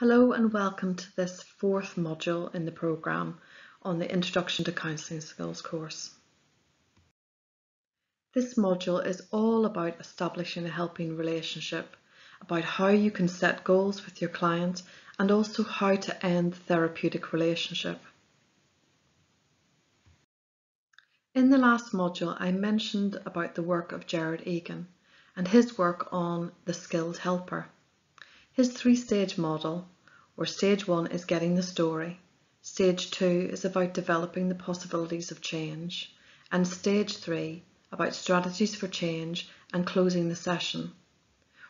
Hello and welcome to this fourth module in the programme on the Introduction to Counselling Skills course. This module is all about establishing a helping relationship, about how you can set goals with your client and also how to end the therapeutic relationship. In the last module I mentioned about the work of Gerard Egan and his work on the skilled helper. His three-stage model, where stage 1 is getting the story, stage 2 is about developing the possibilities of change, and stage 3 about strategies for change and closing the session.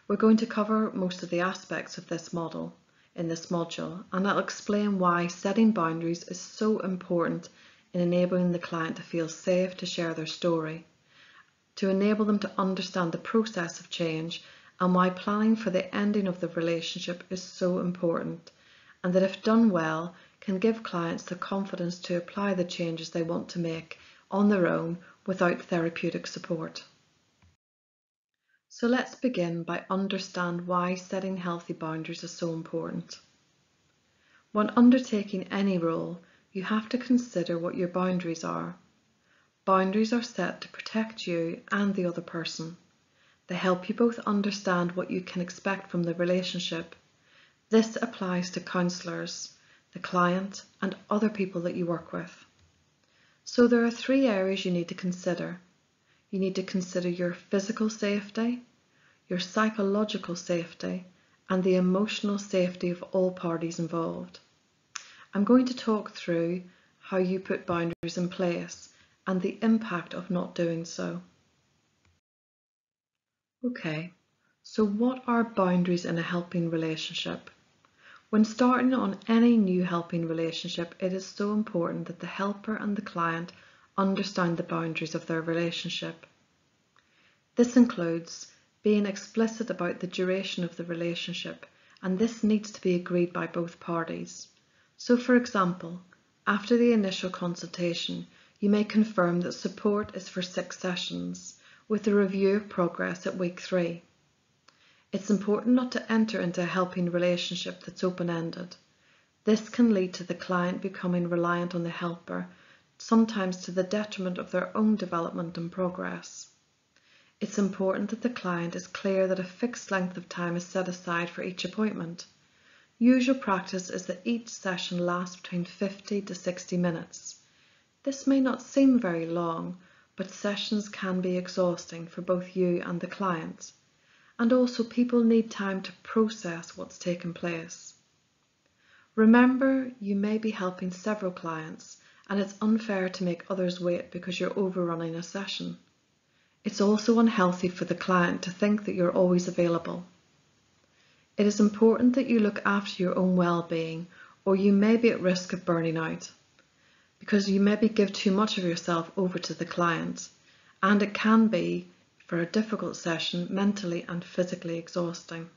We're going to cover most of the aspects of this model in this module, and I'll explain why setting boundaries is so important in enabling the client to feel safe to share their story, to enable them to understand the process of change, and why planning for the ending of the relationship is so important, and that if done well, can give clients the confidence to apply the changes they want to make on their own without therapeutic support. So let's begin by understanding why setting healthy boundaries is so important. When undertaking any role, you have to consider what your boundaries are. Boundaries are set to protect you and the other person. They help you both understand what you can expect from the relationship. This applies to counsellors, the client, and other people that you work with. So there are 3 areas you need to consider. You need to consider your physical safety, your psychological safety, and the emotional safety of all parties involved. I'm going to talk through how you put boundaries in place and the impact of not doing so. Okay, so what are boundaries in a helping relationship? When starting on any new helping relationship, it is so important that the helper and the client understand the boundaries of their relationship. This includes being explicit about the duration of the relationship, and this needs to be agreed by both parties. So, for example, after the initial consultation, you may confirm that support is for 6 sessions, with a review of progress at week 3. It's important not to enter into a helping relationship that's open-ended. This can lead to the client becoming reliant on the helper, sometimes to the detriment of their own development and progress. It's important that the client is clear that a fixed length of time is set aside for each appointment. Usual practice is that each session lasts between 50 to 60 minutes. This may not seem very long, but sessions can be exhausting for both you and the client. And also people need time to process what's taken place. Remember, you may be helping several clients, and it's unfair to make others wait because you're overrunning a session. It's also unhealthy for the client to think that you're always available. It is important that you look after your own well-being, or you may be at risk of burning out, because you maybe give too much of yourself over to the client, and it can be, for a difficult session, mentally and physically exhausting.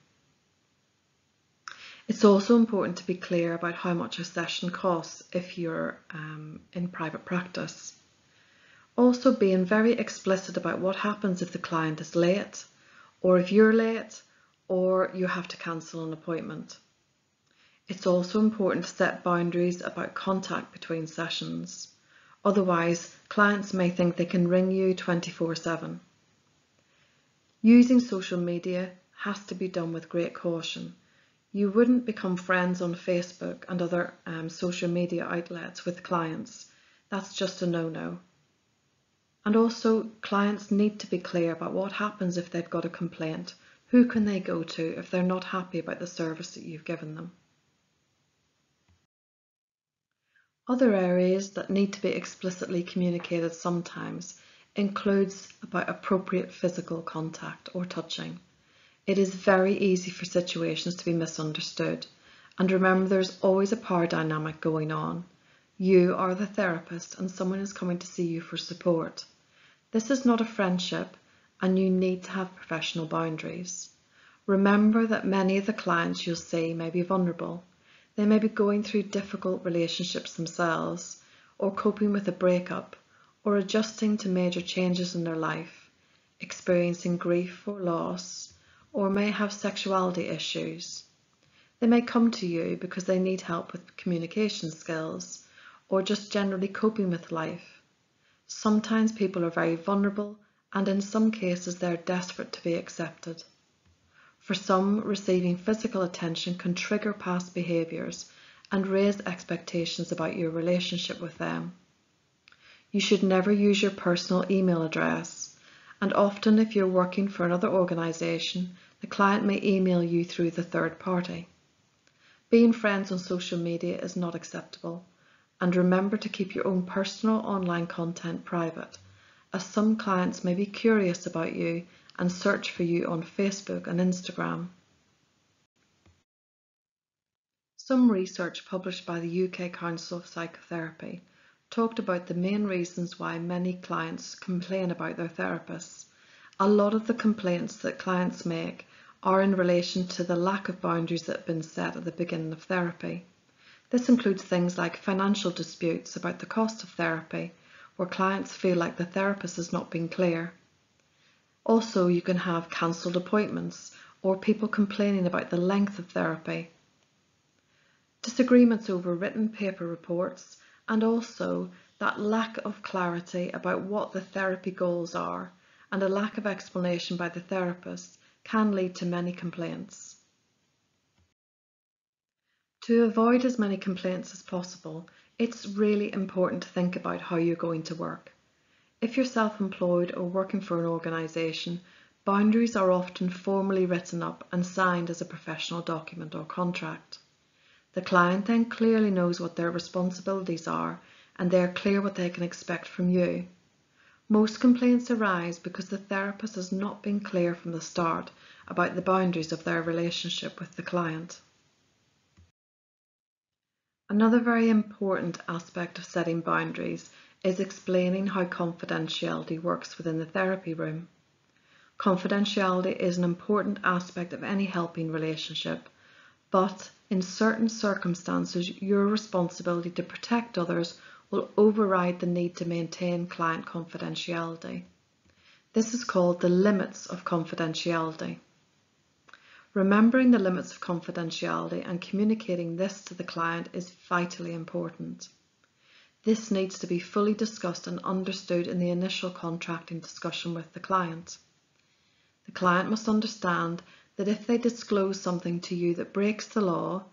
It's also important to be clear about how much a session costs if you're in private practice. Also being very explicit about what happens if the client is late, or if you're late, or you have to cancel an appointment. It's also important to set boundaries about contact between sessions. Otherwise, clients may think they can ring you 24/7. Using social media has to be done with great caution. You wouldn't become friends on Facebook and other social media outlets with clients. That's just a no-no. And also, clients need to be clear about what happens if they've got a complaint. Who can they go to if they're not happy about the service that you've given them? Other areas that need to be explicitly communicated sometimes includes about appropriate physical contact or touching. It is very easy for situations to be misunderstood, and remember there's always a power dynamic going on. You are the therapist and someone is coming to see you for support. This is not a friendship, and you need to have professional boundaries. Remember that many of the clients you'll see may be vulnerable. They may be going through difficult relationships themselves, or coping with a breakup, or adjusting to major changes in their life, experiencing grief or loss, or may have sexuality issues. They may come to you because they need help with communication skills or just generally coping with life. Sometimes people are very vulnerable, and in some cases they're desperate to be accepted. For some, receiving physical attention can trigger past behaviours and raise expectations about your relationship with them. You should never use your personal email address, and often if you're working for another organisation, the client may email you through the third party. Being friends on social media is not acceptable, and remember to keep your own personal online content private, as some clients may be curious about you and search for you on Facebook and Instagram. Some research published by the UK Council of Psychotherapy talked about the main reasons why many clients complain about their therapists. A lot of the complaints that clients make are in relation to the lack of boundaries that have been set at the beginning of therapy. This includes things like financial disputes about the cost of therapy, where clients feel like the therapist has not been clear. Also, you can have cancelled appointments or people complaining about the length of therapy. Disagreements over written paper reports, and also that lack of clarity about what the therapy goals are and a lack of explanation by the therapist can lead to many complaints. To avoid as many complaints as possible, it's really important to think about how you're going to work. If you're self-employed or working for an organisation, boundaries are often formally written up and signed as a professional document or contract. The client then clearly knows what their responsibilities are, and they are clear what they can expect from you. Most complaints arise because the therapist has not been clear from the start about the boundaries of their relationship with the client. Another very important aspect of setting boundaries is explaining how confidentiality works within the therapy room. Confidentiality is an important aspect of any helping relationship, but in certain circumstances, your responsibility to protect others will override the need to maintain client confidentiality. This is called the limits of confidentiality. Remembering the limits of confidentiality and communicating this to the client is vitally important. This needs to be fully discussed and understood in the initial contracting discussion with the client. The client must understand that if they disclose something to you that breaks the law,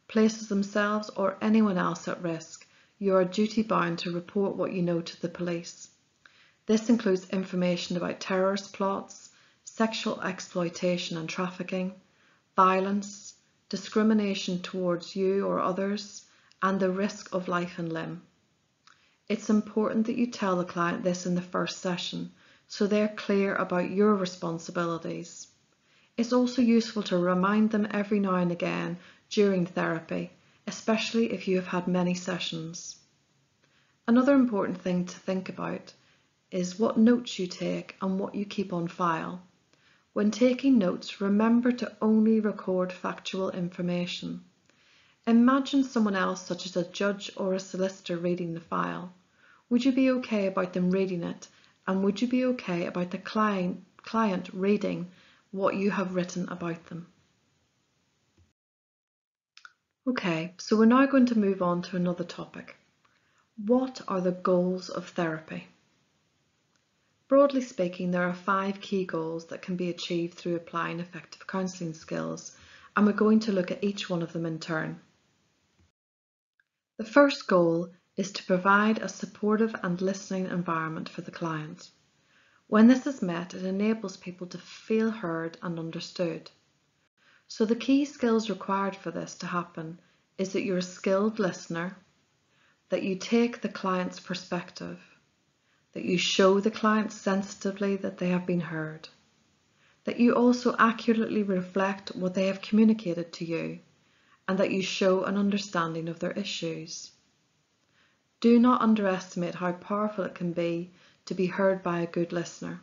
places themselves or anyone else at risk, you are duty bound to report what you know to the police. This includes information about terrorist plots, sexual exploitation and trafficking, violence, discrimination towards you or others, and the risk of life and limb. It's important that you tell the client this in the first session, so they're clear about your responsibilities. It's also useful to remind them every now and again during therapy, especially if you have had many sessions. Another important thing to think about is what notes you take and what you keep on file. When taking notes, remember to only record factual information. Imagine someone else, such as a judge or a solicitor, reading the file. Would you be okay about them reading it? And would you be okay about the client reading what you have written about them? Okay, so we're now going to move on to another topic. What are the goals of therapy? Broadly speaking, there are 5 key goals that can be achieved through applying effective counselling skills, and we're going to look at each one of them in turn. The first goal is to provide a supportive and listening environment for the client. When this is met, it enables people to feel heard and understood. So the key skills required for this to happen is that you're a skilled listener, that you take the client's perspective, that you show the client sensitively that they have been heard, that you also accurately reflect what they have communicated to you, and that you show an understanding of their issues. Do not underestimate how powerful it can be to be heard by a good listener.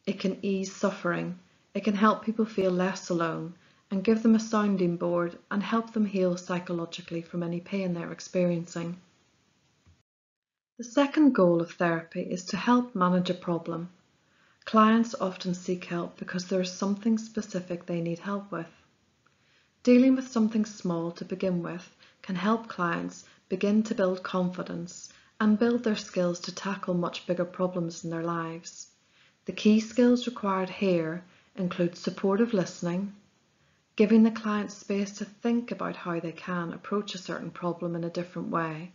It can ease suffering, it can help people feel less alone, and give them a sounding board and help them heal psychologically from any pain they're experiencing. The second goal of therapy is to help manage a problem. Clients often seek help because there is something specific they need help with. Dealing with something small to begin with can help clients begin to build confidence and build their skills to tackle much bigger problems in their lives. The key skills required here include supportive listening, giving the client space to think about how they can approach a certain problem in a different way,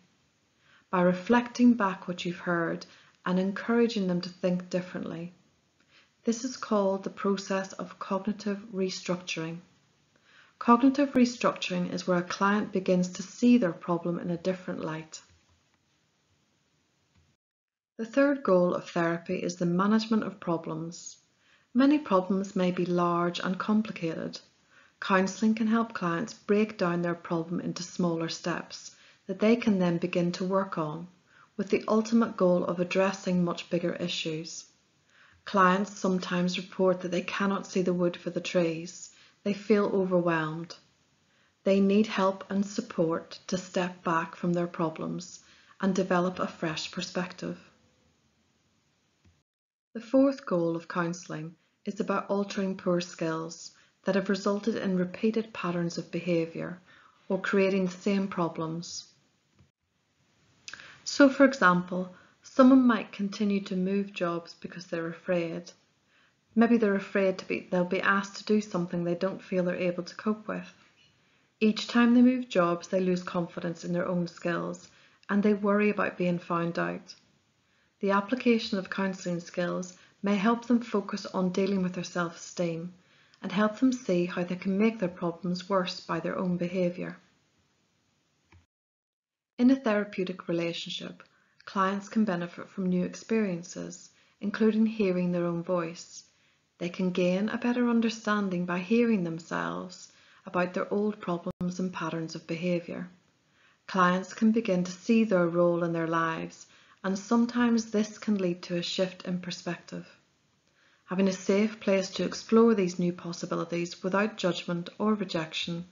by reflecting back what you've heard and encouraging them to think differently. This is called the process of cognitive restructuring. Cognitive restructuring is where a client begins to see their problem in a different light. The third goal of therapy is the management of problems. Many problems may be large and complicated. Counselling can help clients break down their problem into smaller steps that they can then begin to work on, with the ultimate goal of addressing much bigger issues. Clients sometimes report that they cannot see the wood for the trees. They feel overwhelmed. They need help and support to step back from their problems and develop a fresh perspective. The fourth goal of counselling is about altering poor skills that have resulted in repeated patterns of behaviour or creating the same problems. So, for example, someone might continue to move jobs because they're afraid. Maybe they're afraid they'll be asked to do something they don't feel they're able to cope with. Each time they move jobs, they lose confidence in their own skills and they worry about being found out. The application of counselling skills may help them focus on dealing with their self-esteem and help them see how they can make their problems worse by their own behaviour. In a therapeutic relationship, clients can benefit from new experiences, including hearing their own voice. They can gain a better understanding by hearing themselves about their old problems and patterns of behaviour. Clients can begin to see their role in their lives, and sometimes this can lead to a shift in perspective. Having a safe place to explore these new possibilities without judgment or rejection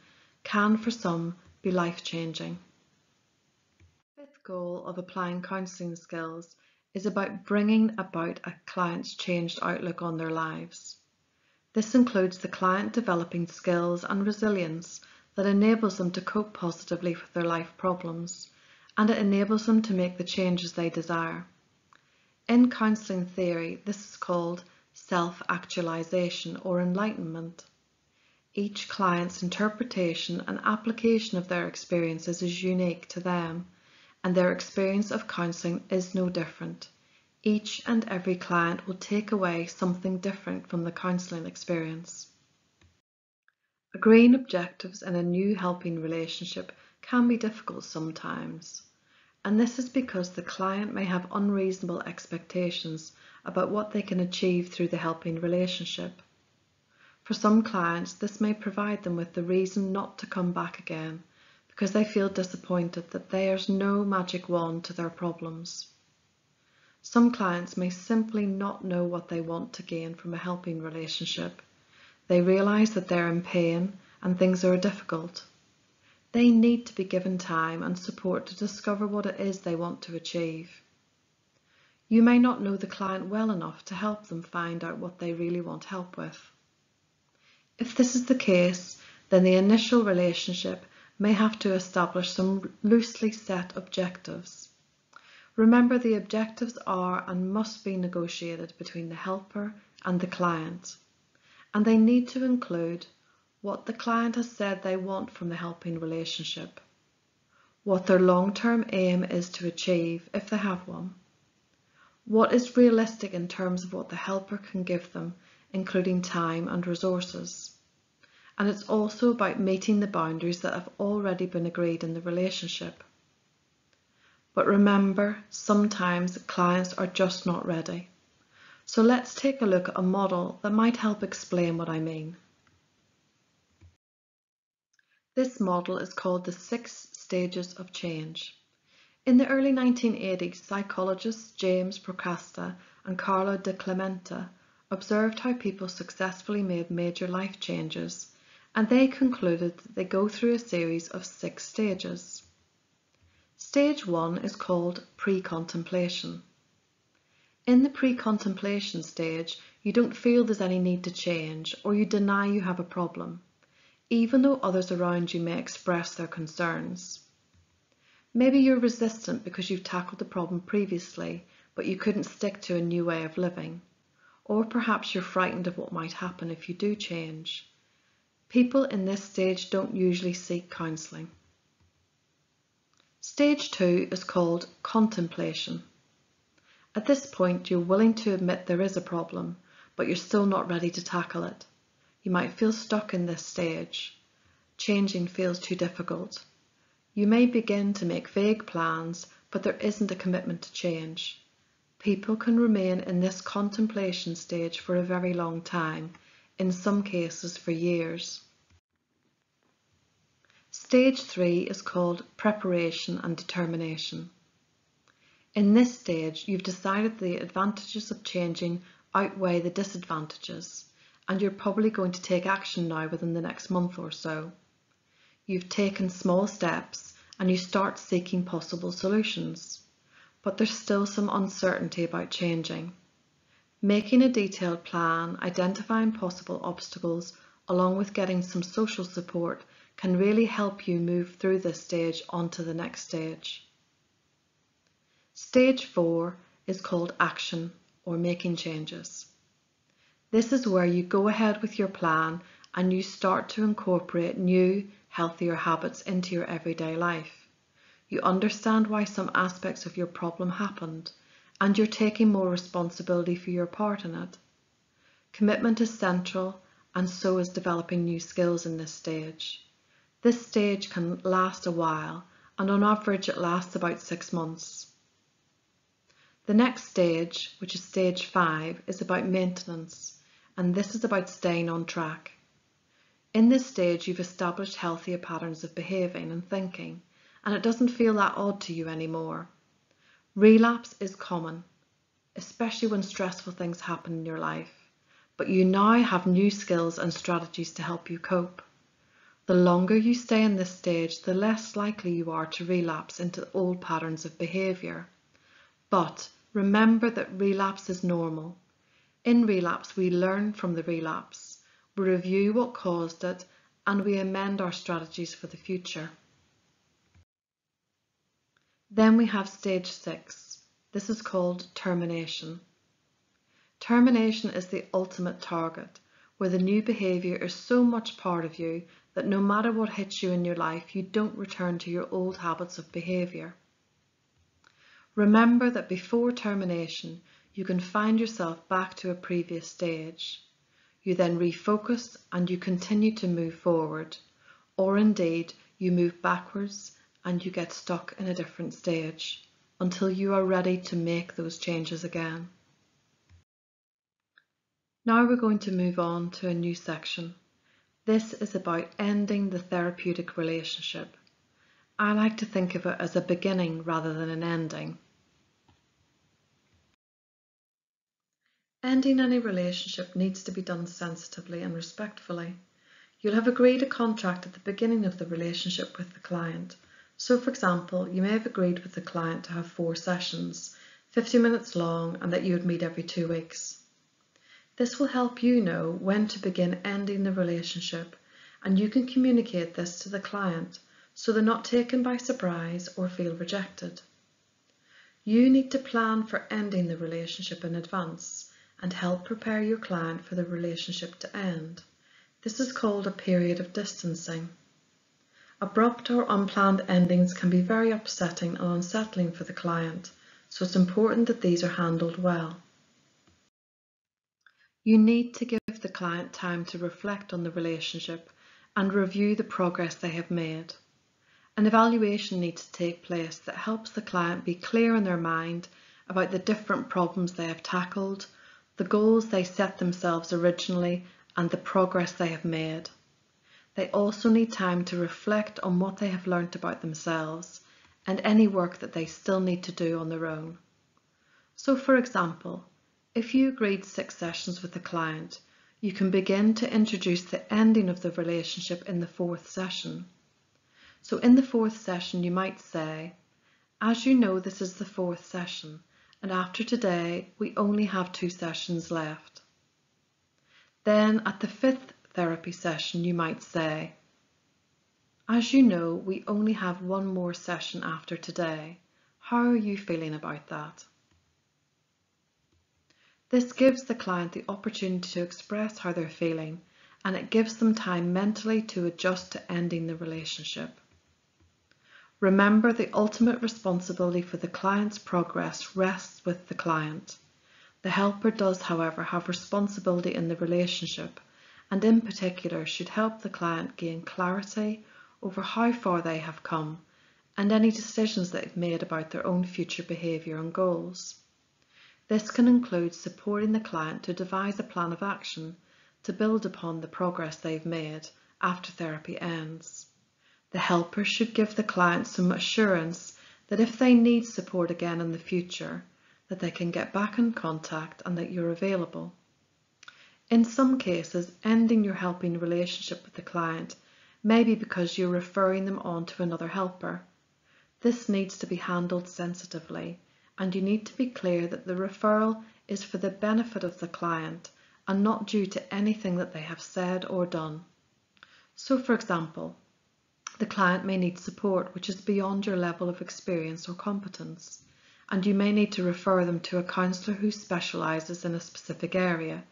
can, for some, be life-changing. The fifth goal of applying counselling skills is about bringing about a client's changed outlook on their lives. This includes the client developing skills and resilience that enables them to cope positively with their life problems, and it enables them to make the changes they desire. In counselling theory, this is called self-actualization or enlightenment. Each client's interpretation and application of their experiences is unique to them, and their experience of counselling is no different. Each and every client will take away something different from the counselling experience. Agreeing objectives in a new helping relationship can be difficult sometimes, and this is because the client may have unreasonable expectations about what they can achieve through the helping relationship. For some clients, this may provide them with the reason not to come back again because they feel disappointed that there's no magic wand to their problems. Some clients may simply not know what they want to gain from a helping relationship. They realise that they're in pain and things are difficult. They need to be given time and support to discover what it is they want to achieve. You may not know the client well enough to help them find out what they really want help with. If this is the case, then the initial relationship may have to establish some loosely set objectives. Remember, the objectives are and must be negotiated between the helper and the client, and they need to include what the client has said they want from the helping relationship, what their long-term aim is to achieve if they have one, what is realistic in terms of what the helper can give them, including time and resources. And it's also about meeting the boundaries that have already been agreed in the relationship. But remember, sometimes clients are just not ready. So let's take a look at a model that might help explain what I mean. This model is called the 6 stages of change. In the early 1980s, psychologists James Procasta and Carlo de Clementa observed how people successfully made major life changes, and they concluded that they go through a series of 6 stages. Stage 1 is called pre-contemplation. In the pre-contemplation stage, you don't feel there's any need to change, or you deny you have a problem. even though others around you may express their concerns. Maybe you're resistant because you've tackled the problem previously, but you couldn't stick to a new way of living. Or perhaps you're frightened of what might happen if you do change. People in this stage don't usually seek counselling. Stage 2 is called contemplation. At this point, you're willing to admit there is a problem, but you're still not ready to tackle it. You might feel stuck in this stage. Changing feels too difficult. You may begin to make vague plans, but there isn't a commitment to change. People can remain in this contemplation stage for a very long time, in some cases for years. Stage 3 is called preparation and determination. In this stage, you've decided the advantages of changing outweigh the disadvantages, and you're probably going to take action now within the next month or so. You've taken small steps and you start seeking possible solutions, but there's still some uncertainty about changing. Making a detailed plan, identifying possible obstacles, along with getting some social support can really help you move through this stage onto the next stage. Stage 4 is called action or making changes. This is where you go ahead with your plan and you start to incorporate new, healthier habits into your everyday life. You understand why some aspects of your problem happened, and you're taking more responsibility for your part in it. Commitment is central, and so is developing new skills in this stage. This stage can last a while, and on average it lasts about 6 months. The next stage, which is stage 5, is about maintenance, and this is about staying on track. In this stage, you've established healthier patterns of behaving and thinking, and it doesn't feel that odd to you anymore. Relapse is common, especially when stressful things happen in your life, but you now have new skills and strategies to help you cope. The longer you stay in this stage, the less likely you are to relapse into old patterns of behaviour. But remember that relapse is normal. In relapse, we learn from the relapse, we review what caused it, and we amend our strategies for the future. Then we have stage 6. This is called termination. Termination is the ultimate target, where the new behaviour is so much part of you that no matter what hits you in your life, you don't return to your old habits of behaviour. Remember that before termination, you can find yourself back to a previous stage. You then refocus and you continue to move forward, or indeed you move backwards and you get stuck in a different stage until you are ready to make those changes again. Now we're going to move on to a new section. This is about ending the therapeutic relationship. I like to think of it as a beginning rather than an ending. Ending any relationship needs to be done sensitively and respectfully. You'll have agreed a contract at the beginning of the relationship with the client. So for example, you may have agreed with the client to have 4 sessions, 50 minutes long, and that you would meet every 2 weeks. This will help you know when to begin ending the relationship, and you can communicate this to the client so they're not taken by surprise or feel rejected. You need to plan for ending the relationship in advance and help prepare your client for the relationship to end. This is called a period of distancing. Abrupt or unplanned endings can be very upsetting and unsettling for the client, so it's important that these are handled well. You need to give the client time to reflect on the relationship and review the progress they have made. An evaluation needs to take place that helps the client be clear in their mind about the different problems they have tackled, the goals they set themselves originally, and the progress they have made. They also need time to reflect on what they have learnt about themselves and any work that they still need to do on their own. So for example, if you agreed 6 sessions with the client, you can begin to introduce the ending of the relationship in the 4th session. So in the 4th session you might say, as you know, this is the 4th session, and after today we only have 2 sessions left. Then at the 5th therapy session, you might say, "As you know, we only have one more session after today. How are you feeling about that?" This gives the client the opportunity to express how they're feeling, and it gives them time mentally to adjust to ending the relationship. Remember, the ultimate responsibility for the client's progress rests with the client. The helper does, however, have responsibility in the relationship, and in particular should help the client gain clarity over how far they have come and any decisions they've made about their own future behaviour and goals. This can include supporting the client to devise a plan of action to build upon the progress they've made after therapy ends. The helper should give the client some assurance that if they need support again in the future, that they can get back in contact and that you're available. In some cases, ending your helping relationship with the client may be because you're referring them on to another helper. This needs to be handled sensitively, and you need to be clear that the referral is for the benefit of the client and not due to anything that they have said or done. So, for example, the client may need support which is beyond your level of experience or competence, and you may need to refer them to a counsellor who specialises in a specific area.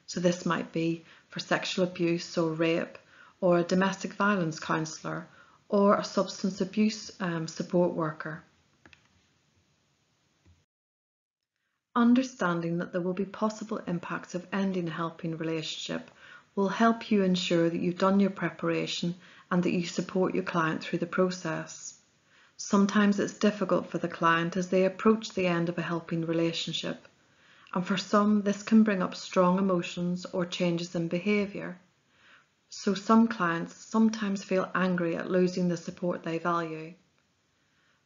So this might be for sexual abuse or rape, or a domestic violence counsellor, or a substance abuse support worker. Understanding that there will be possible impacts of ending a helping relationship will help you ensure that you've done your preparation and that you support your client through the process. Sometimes it's difficult for the client as they approach the end of a helping relationship, and for some this can bring up strong emotions or changes in behaviour. So some clients sometimes feel angry at losing the support they value.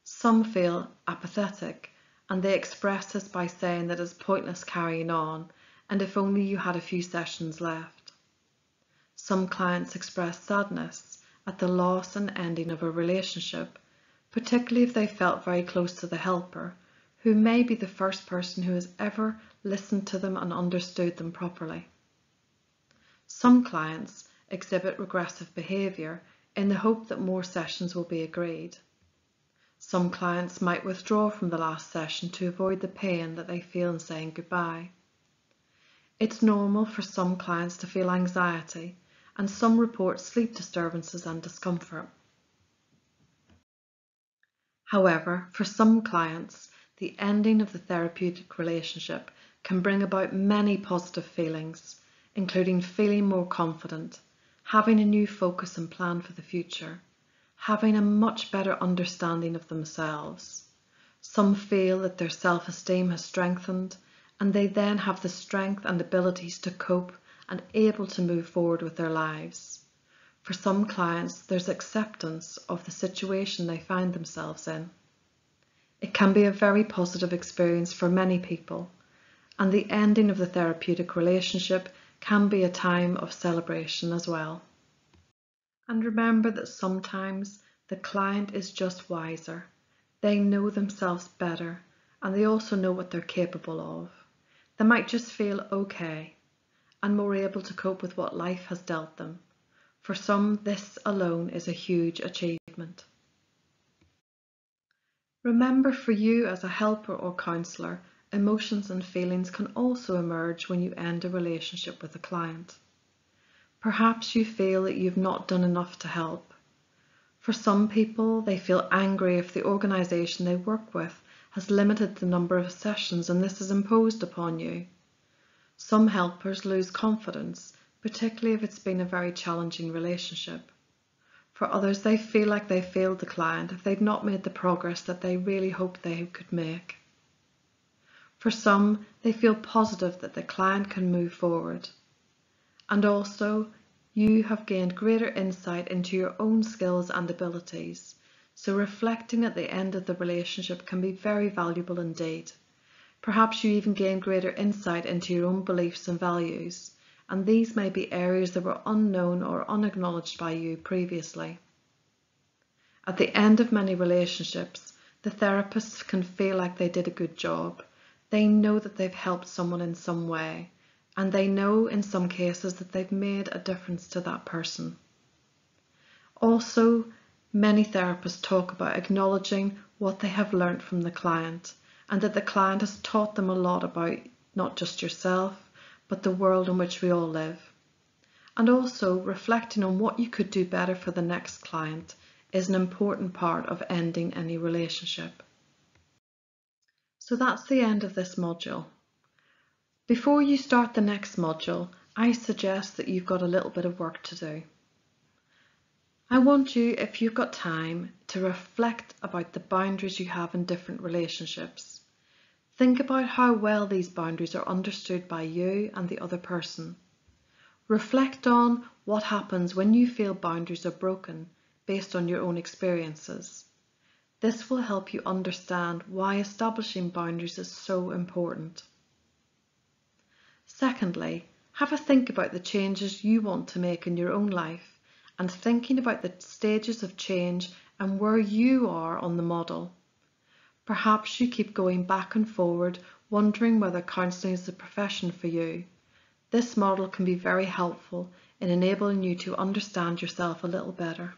Some feel apathetic, and they express this by saying that it's pointless carrying on, and if only you had a few sessions left. Some clients express sadness at the loss and ending of a relationship, particularly if they felt very close to the helper, who may be the first person who has ever listened to them and understood them properly. Some clients exhibit regressive behaviour in the hope that more sessions will be agreed. Some clients might withdraw from the last session to avoid the pain that they feel in saying goodbye. It's normal for some clients to feel anxiety, and some report sleep disturbances and discomfort. However, for some clients, the ending of the therapeutic relationship can bring about many positive feelings, including feeling more confident, having a new focus and plan for the future, having a much better understanding of themselves. Some feel that their self-esteem has strengthened, and they then have the strength and abilities to cope and able to move forward with their lives. For some clients, there's acceptance of the situation they find themselves in. It can be a very positive experience for many people, and the ending of the therapeutic relationship can be a time of celebration as well. And remember that sometimes the client is just wiser. They know themselves better, and they also know what they're capable of. They might just feel okay and more able to cope with what life has dealt them. For some, this alone is a huge achievement. Remember, for you as a helper or counsellor, emotions and feelings can also emerge when you end a relationship with a client. Perhaps you feel that you've not done enough to help. For some people, they feel angry if the organisation they work with has limited the number of sessions and this is imposed upon you. Some helpers lose confidence, particularly if it's been a very challenging relationship. For others, they feel like they failed the client if they've not made the progress that they really hoped they could make. For some, they feel positive that the client can move forward. And also, you have gained greater insight into your own skills and abilities, so reflecting at the end of the relationship can be very valuable indeed. Perhaps you even gain greater insight into your own beliefs and values, and these may be areas that were unknown or unacknowledged by you previously. At the end of many relationships, the therapists can feel like they did a good job. They know that they've helped someone in some way. and they know in some cases that they've made a difference to that person. Also, many therapists talk about acknowledging what they have learned from the client and that the client has taught them a lot about not just yourself, but the world in which we all live. And also, reflecting on what you could do better for the next client is an important part of ending any relationship. So that's the end of this module. Before you start the next module, I suggest that you've got a little bit of work to do. I want you, if you've got time, to reflect about the boundaries you have in different relationships. Think about how well these boundaries are understood by you and the other person. Reflect on what happens when you feel boundaries are broken based on your own experiences. This will help you understand why establishing boundaries is so important. Secondly, have a think about the changes you want to make in your own life and thinking about the stages of change and where you are on the model. Perhaps you keep going back and forward, wondering whether counselling is the profession for you. This model can be very helpful in enabling you to understand yourself a little better.